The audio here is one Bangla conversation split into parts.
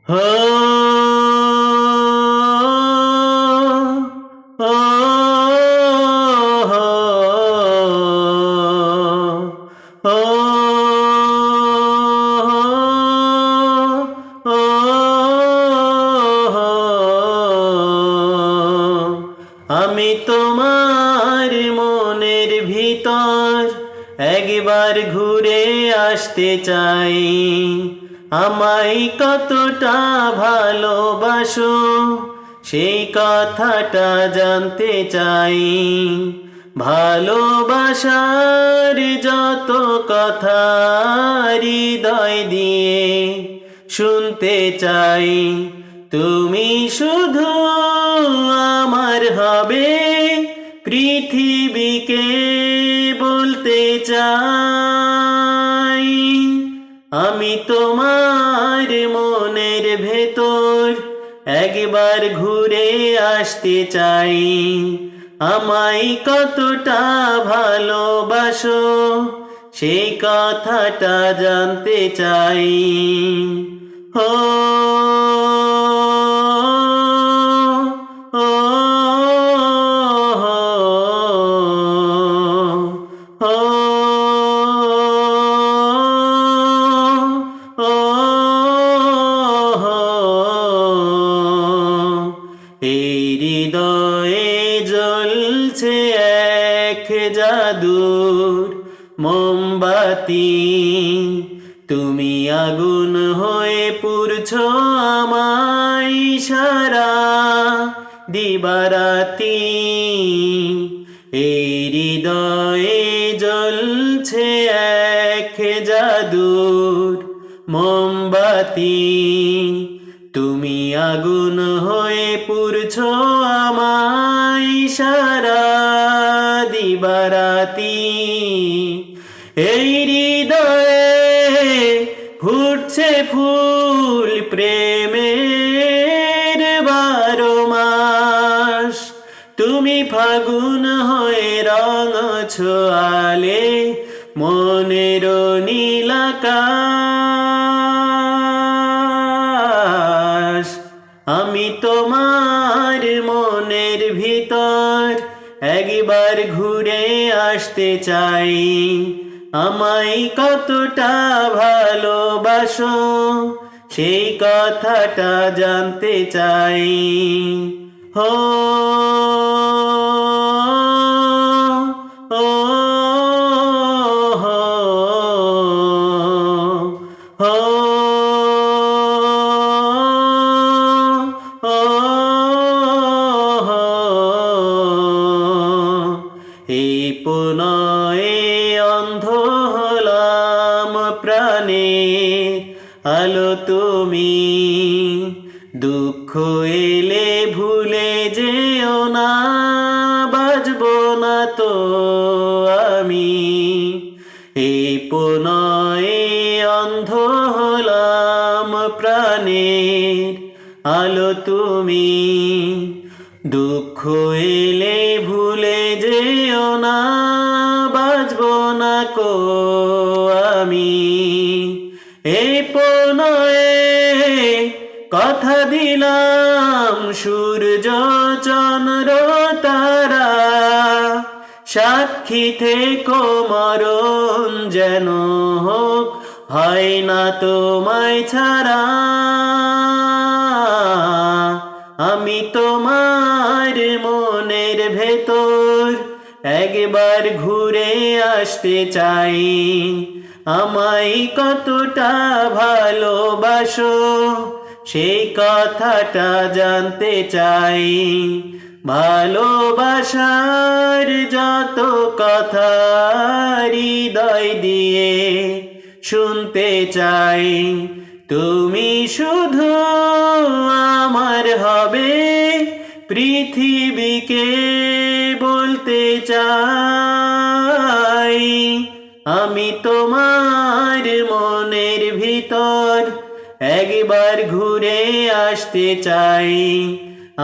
হো ও হো ও ও আমি তোমার মনের ভিতর একবার ঘুরে আসতে চাই। আমায় কতটা ভালোবাসো সেই কথাটা জানতে চাই। ভালোবাসার যত কথা হৃদয় দিয়ে শুনতে চাই। তুমি শুধু আমার হবে পৃথিবীকে বলতে চাই। আমি তোমার মনের ভেতর একবার ঘুরে আসতে চাই। আমায় কতটা ভালোবাসো সেই কথাটা জানতে চাই। হো ও হো ও এই হৃদয়ে জ্বলছে এক জাদুর মোমবাতি। তুমি আগুন হয়ে পুড়ছো আমায় সারা দিবারাতি। এই হৃদয়ে জ্বলছে এক জাদুর মোমবাতি। তুমি আগুন হয়ে পুড়ছো আমায় সারা দিবারাতি। এই হৃদয়ে ফুটছে ফুল প্রেমের 12 মাস। তুমি ফাগুন হয়ে রঙ ছোঁয়ালে মনের নীল আকাশ। আমি তোমার মনের ভিতর একবার ঘুরে আসতে চাই। আমায় কতটা ভালোবাসো সেই কথাটা জানতে চাই। হো ও হো হো ও এই প্রণয়ে অন্ধ হলাম প্রাণে আলো তুমি। দুঃখ এলে ভুলে যেও না, বাজবো না তো আমি। এই প্রণয়ে অন্ধ হলাম প্রাণের আলো তুমি। দুঃখ এলে ভুলে যেও না, বাজবো না কো আমি। এই প্রণয়ে কথা দিলাম সূর্য চন্দ্র তারা, সাক্ষী থেকো মরণ যেন হোক হয় না তোমায় ছাড়া। আমি তোমার মনের ভেতর একবার ঘুরে আসতে চাই। আমায় কতটা ভালোবাসো সেই কথাটা জানতে চাই। ভালোবাসার যত কথা হৃদয় দিয়ে শুনতে চাই। তুমি শুধু আমার হবে পৃথিবীকে বলতে চাই। আমি তোমার মনের ভিতর একবার ঘুরে আসতে চাই।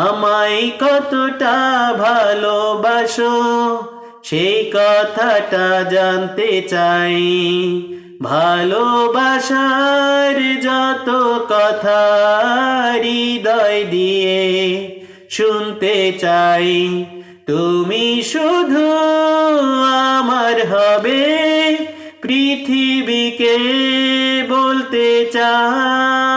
আমায় কতটা ভালোবাসো সেই কথাটা জানতে চাই। ভালোবাসার যত কথা হৃদয় দিয়ে শুনতে চাই, তুমি শুধু আমার হবে, পৃথিবীকে বলতে চাই।